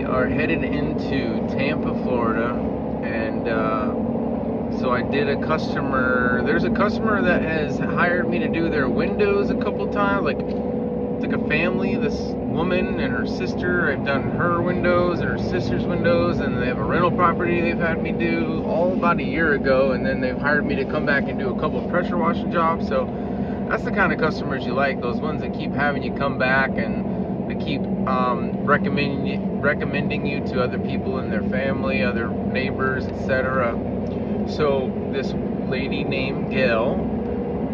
are headed into Tampa, Florida, and so I did there's a customer that has hired me to do their windows a couple times, like it's like a family, this woman and her sister. I've done her windows and her sister's windows, and they have a rental property they've had me do all about a year ago, and then they've hired me to come back and do a couple of pressure washing jobs. So that's the kind of customers you like, those ones that keep having you come back and they keep recommending you to other people in their family, other neighbors, etc. So this lady named Gail,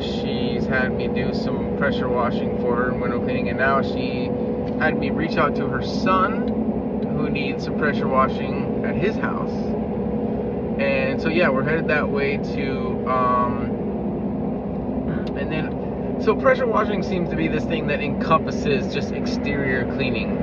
she's had me do some pressure washing for her and window cleaning, and now she had me reach out to her son who needs some pressure washing at his house. And so yeah, we're headed that way to and then so pressure washing seems to be this thing that encompasses just exterior cleaning.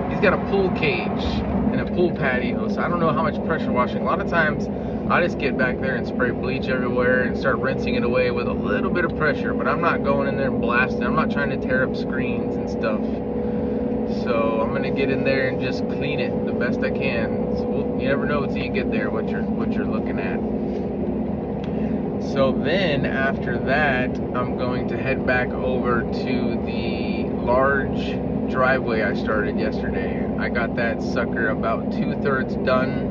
He's got a pool cage and a pool patio, so I don't know how much pressure washing. A lot of times I just get back there and spray bleach everywhere and start rinsing it away with a little bit of pressure, but I'm not going in there and blasting. I'm not trying to tear up screens and stuff. So I'm gonna get in there and just clean it the best I can. So you never know until you get there what you're looking at. So then after that, I'm going to head back over to the large driveway I started yesterday. I got that sucker about 2/3 done,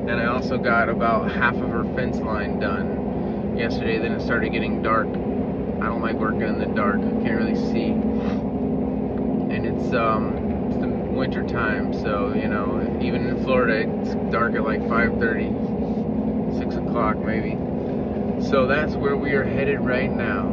and I also got about half of her fence line done yesterday. Then it started getting dark. I don't like working in the dark. Can't really see. And it's the winter time, so you know, even in Florida it's dark at like 5:30, 6 o'clock maybe. So that's where we are headed right now.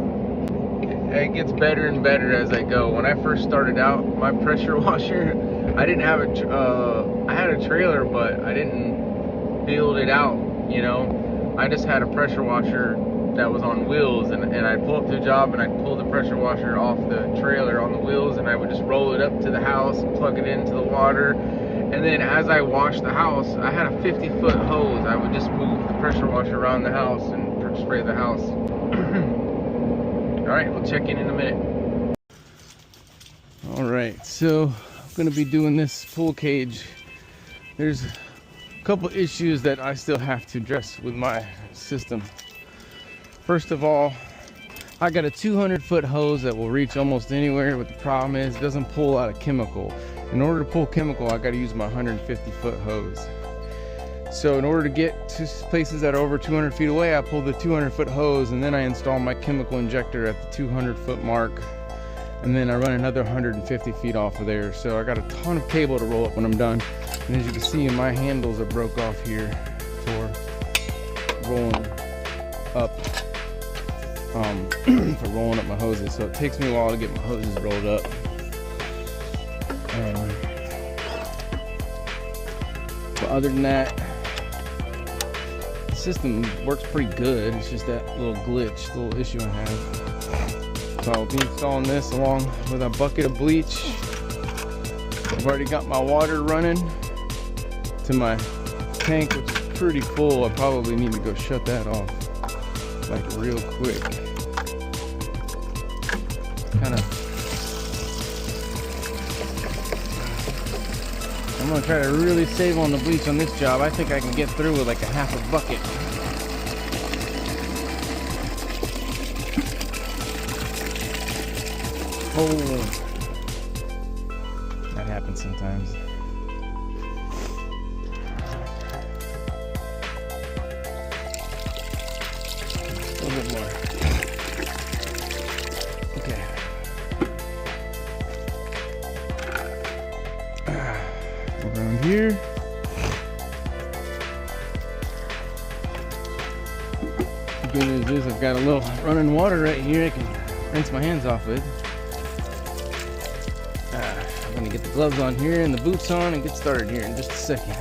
It gets better and better as I go. When I first started out, my pressure washer, I didn't have I had a trailer, but I didn't build it out, you know. I just had a pressure washer that was on wheels, and I'd pull up to a job and I'd pull the pressure washer off the trailer on the wheels, and I would just roll it up to the house and plug it into the water. And then as I washed the house, I had a 50-foot hose. I would just move the pressure washer around the house and spray the house. All right, we'll check in a minute. All right, so I'm gonna be doing this pool cage. There's a couple issues that I still have to address with my system. First of all, I got a 200-foot hose that will reach almost anywhere, but the problem is it doesn't pull out of chemical. In order to pull chemical, I got to use my 150-foot hose. So in order to get to places that are over 200 feet away, I pull the 200-foot hose, and then I install my chemical injector at the 200-foot mark, and then I run another 150 feet off of there. So I got a ton of cable to roll up when I'm done. And as you can see, my handles are broke off here for rolling up for rolling up my hoses. So it takes me a while to get my hoses rolled up. But other than that, the system works pretty good. It's just that little little issue I have. So I'll be installing this along with a bucket of bleach. I've already got my water running to my tank, which is pretty full. I probably need to go shut that off like real quick. I'm gonna try to really save on the bleach on this job. I think I can get through with like a half a bucket. Oh, that happens sometimes. A little bit more. Okay. Around here. The good news is I've got a little running water right here I can rinse my hands off with. I'm gonna get the gloves on here and the boots on and get started here in just a second.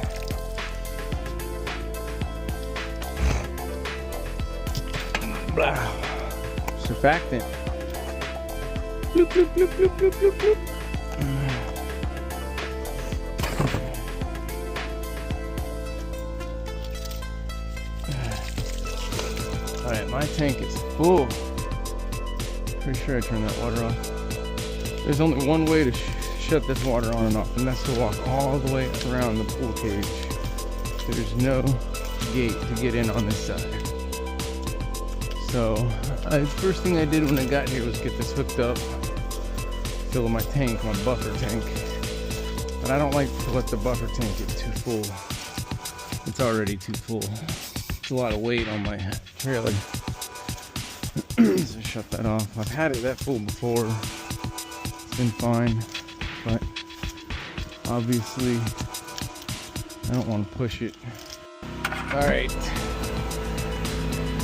Surfactant. Bloop, bloop, bloop, bloop, bloop, bloop, bloop. Alright, my tank is full. Pretty sure I turned that water off. There's only one way to shut this water on and off, and that's to walk all the way around the pool cage. There's no gate to get in on this side. So first thing I did when I got here was get this hooked up, fill my tank, my buffer tank. But I don't like to let the buffer tank get too full. It's already too full. It's a lot of weight on my trailer. So shut that off. I've had it that full before. It's been fine, but obviously I don't want to push it. All right,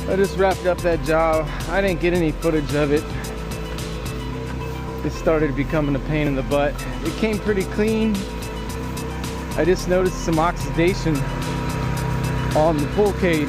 I just wrapped up that job. I didn't get any footage of it. It started becoming a pain in the butt. It came pretty clean. I just noticed some oxidation on the pool cage.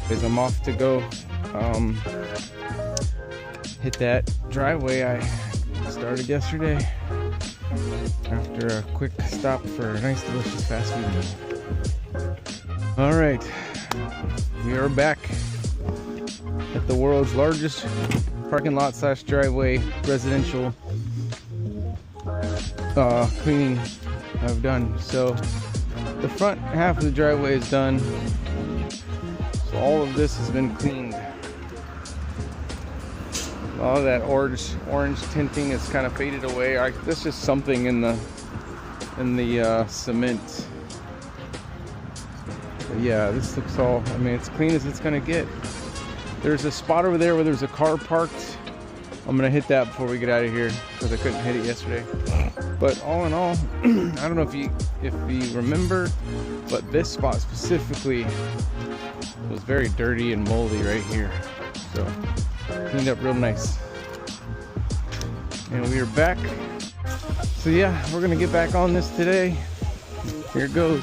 As I'm off to go hit that driveway I started yesterday after a quick stop for a nice delicious fast food meal. All right, we are back at the world's largest parking lot slash driveway residential cleaning I've done. So the front half of the driveway is done. So all of this has been cleaned. All of that orange tinting is kind of faded away. There's just something in the cement. But yeah, this looks all, I mean, it's clean as it's gonna get. There's a spot over there where there's a car parked. I'm gonna hit that before we get out of here because I couldn't hit it yesterday. But all in all, I don't know if you remember, but this spot specifically was very dirty and moldy right here. So cleaned up real nice. And we are back. So yeah, we're gonna get back on this today. Here it goes.